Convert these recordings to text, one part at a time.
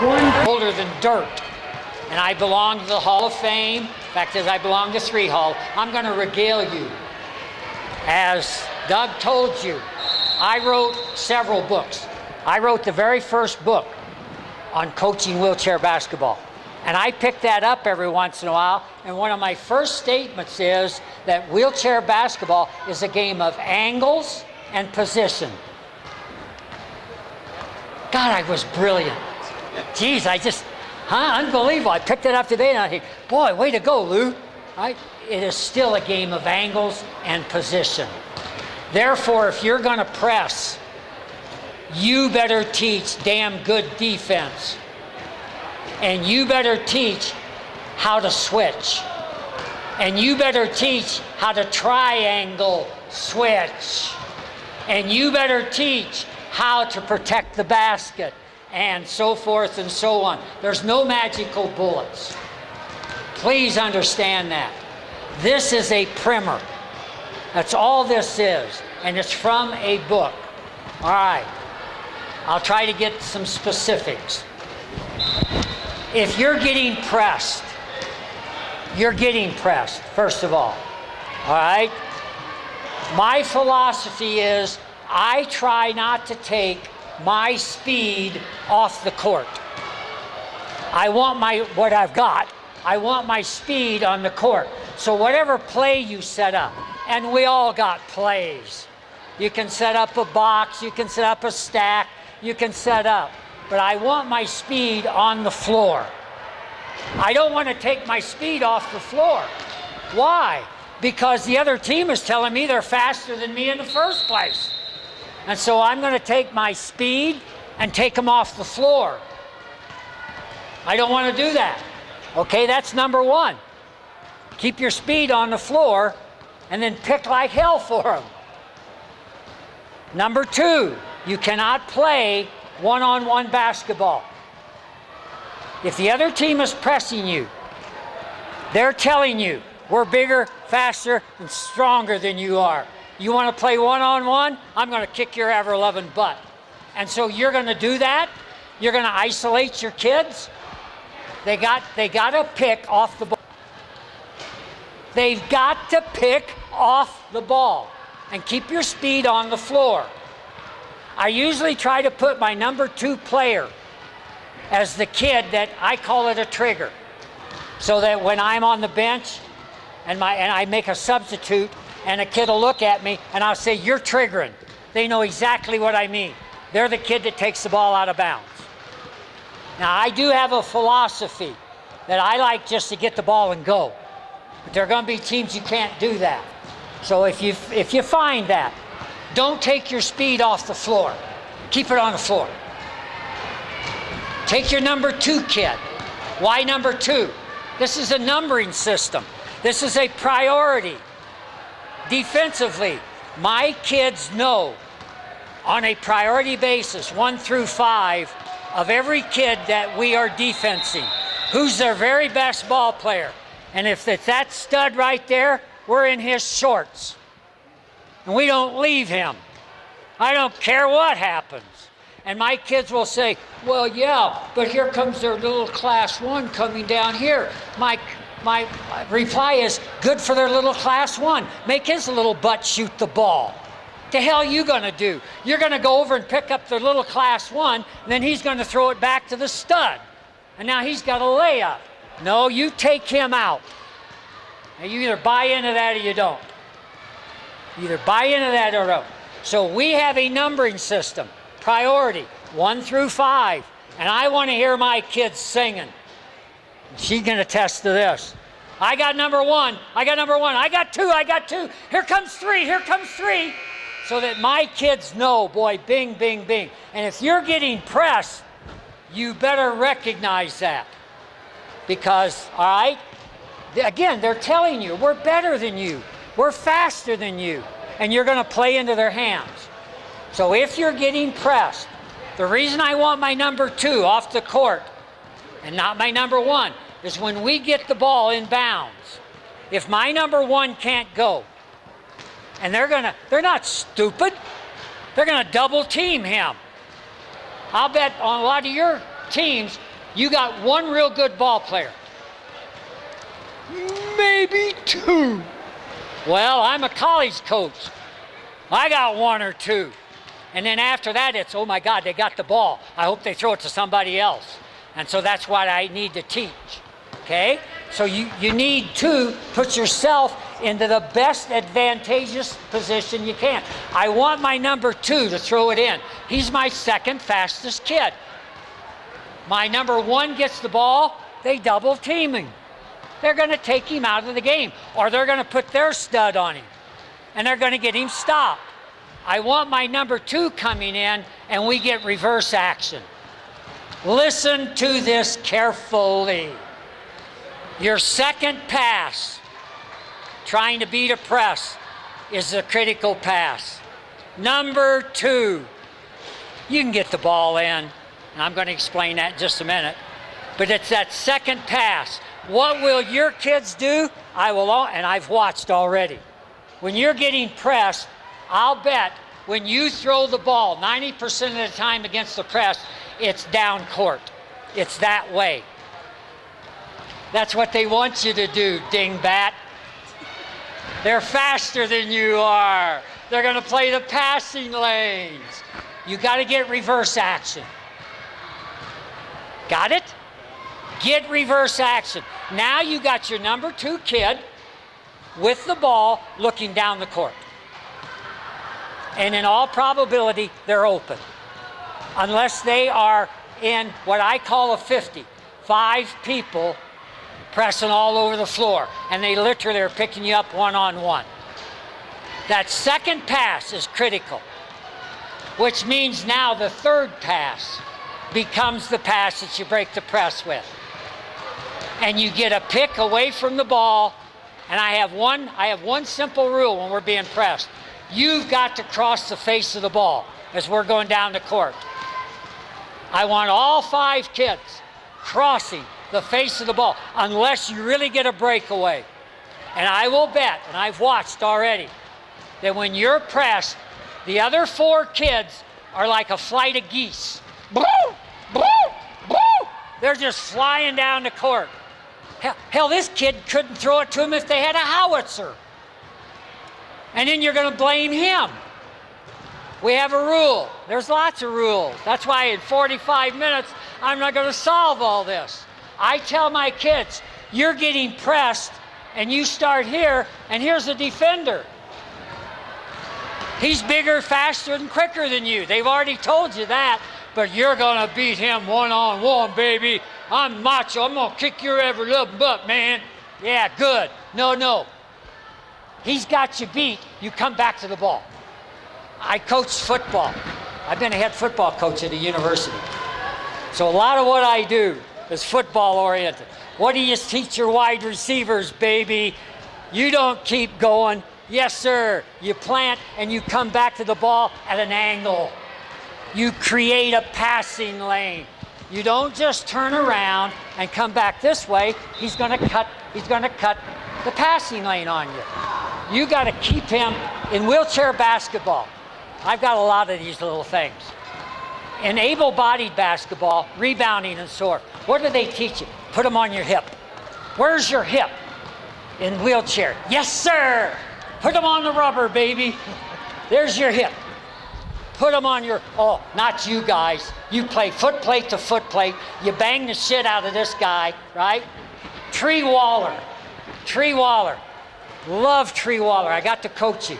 older than dirt. And I belong to the Hall of Fame. In fact, as I belong to 3 Hall, I'm going to regale you. As Doug told you, I wrote several books. I wrote the very first book on coaching wheelchair basketball. And I pick that up every once in a while, and one of my first statements is that wheelchair basketball is a game of angles and position. God, I was brilliant. Geez, unbelievable. I picked it up today and I think, boy, way to go, Lou. Right? It is still a game of angles and position. Therefore, if you're going to press, you better teach damn good defense. And you better teach how to switch. And you better teach how to triangle switch. And you better teach how to protect the basket, and so forth and so on. There's no magical bullets. Please understand that. This is a primer. That's all this is. And it's from a book. All right. I'll try to get some specifics. If you're getting pressed, first of all right? My philosophy is I try not to take my speed off the court. I want what I've got. I want my speed on the court. So whatever play you set up, and we all got plays. You can set up a box, you can set up a stack, you can set up. But I want my speed on the floor. I don't want to take my speed off the floor. Why? Because the other team is telling me they're faster than me in the first place. And so I'm going to take my speed and take them off the floor. I don't want to do that. Okay, that's number one. Keep your speed on the floor and then pick like hell for them. Number two, you cannot play one-on-one basketball. If the other team is pressing you, they're telling you, we're bigger, faster, and stronger than you are. You want to play one-on-one? I'm going to kick your ever-loving butt. And so you're going to do that? You're going to isolate your kids? They got to pick off the ball. They've got to pick off the ball and keep your speed on the floor. I usually try to put my number 2 player as the kid that I call it a trigger, so that when I'm on the bench and I make a substitute and a kid will look at me and I'll say, you're triggering. They know exactly what I mean. They're the kid that takes the ball out of bounds. Now, I do have a philosophy that I like just to get the ball and go. But there are going to be teams you can't do that. So if you find that, don't take your speed off the floor. Keep it on the floor. Take your number 2 kid. Why number 2? This is a numbering system. This is a priority. Defensively, my kids know on a priority basis, 1 through 5, of every kid that we are defensing, who's their very best ball player. And if it's that stud right there, we're in his shorts. And we don't leave him. I don't care what happens. And my kids will say, well, yeah, but here comes their little class 1 coming down here. My reply is, good for their little class 1. Make his little butt shoot the ball. The hell are you going to do? You're going to go over and pick up their little class 1, and then he's going to throw it back to the stud. And now he's got a layup. No, you take him out. Now you either buy into that or you don't. You either buy into that or don't. So we have a numbering system. Priority, 1 through 5. And I want to hear my kids singing. She can attest to this. I got number 1. I got number 1. I got 2. I got 2. Here comes 3. Here comes 3. So that my kids know, boy, bing, bing, bing. And if you're getting pressed, you better recognize that. Because, all right, again, they're telling you, we're better than you. We're faster than you. And you're going to play into their hands. So if you're getting pressed, the reason I want my number 2 off the court and not my number 1 is when we get the ball in bounds. If my number 1 can't go, and they're not stupid, they're going to double team him. I'll bet on a lot of your teams, You got one real good ball player. Maybe two. Well, I'm a college coach. I got one or two. And then after that, it's, oh my God, they got the ball. I hope they throw it to somebody else. And so that's what I need to teach. Okay? So you need to put yourself into the best advantageous position you can. I want my number 2 to throw it in. He's my second fastest kid. My number 1 gets the ball, they double team him. They're going to take him out of the game, or they're going to put their stud on him, and they're going to get him stopped. I want my number 2 coming in, and we get reverse action. Listen to this carefully. Your second pass, trying to beat a press, is a critical pass. Number 2, you can get the ball in, and I'm going to explain that in just a minute, but it's that second pass. What will your kids do? And I've watched already. When you're getting pressed, I'll bet when you throw the ball, 90% of the time against the press, it's down court. It's that way. That's what they want you to do, dingbat. They're faster than you are. They're going to play the passing lanes. You got to get reverse action. Got it? Get reverse action. Now you got your number 2 kid with the ball looking down the court. And in all probability, they're open. Unless they are in what I call a 50. 5 people pressing all over the floor. And they literally are picking you up one-on-one. That second pass is critical. Which means now the third pass becomes the pass that you break the press with. And you get a pick away from the ball. And I have one simple rule when we're being pressed. You've got to cross the face of the ball as we're going down the court. I want all 5 kids crossing the face of the ball unless you really get a breakaway. And I will bet, and I've watched already, that when you're pressed, the other 4 kids are like a flight of geese. Boo! Boo! Boo! They're just flying down the court. Hell, this kid couldn't throw it to him if they had a howitzer. And then you're going to blame him. We have a rule. There's lots of rules. That's why in 45 minutes, I'm not going to solve all this. I tell my kids, you're getting pressed, and you start here, and here's a defender. He's bigger, faster, and quicker than you. They've already told you that, but you're going to beat him one-on-one, baby. I'm macho. I'm going to kick your every little butt, man. Yeah, good. No. He's got you beat. You come back to the ball. I coach football. I've been a head football coach at a university. So a lot of what I do is football oriented. What do you teach your wide receivers, baby? You don't keep going. Yes, sir. You plant and you come back to the ball at an angle. You create a passing lane. You don't just turn around and come back this way. He's going to cut the passing lane on you. You got to keep him in wheelchair basketball. I've got a lot of these little things. In able-bodied basketball, rebounding and so forth, what do they teach you? Put them on your hip. Where's your hip? In wheelchair. Yes, sir. Put them on the rubber, baby. There's your hip. Put them on your, not you guys. You play foot plate to foot plate. You bang the shit out of this guy, right? Tree Waller. Love Tree Waller. I got to coach him.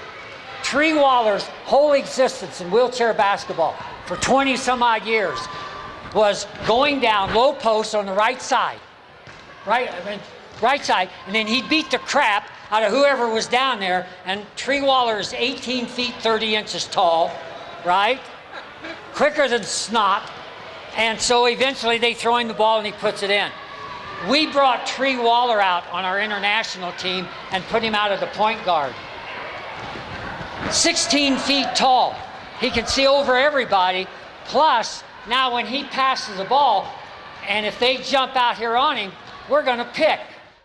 Tree Waller's whole existence in wheelchair basketball for 20 some odd years was going down low post on the right side. Right side, and then he'd beat the crap out of whoever was down there, and Tree Waller is 18 feet 30 inches tall, right? Quicker than snot, and so eventually they throw him the ball and he puts it in. We brought Tree Waller out on our international team and put him out at the point guard. 16 feet tall. He can see over everybody. Plus, now when he passes the ball, and if they jump out here on him, we're going to pick.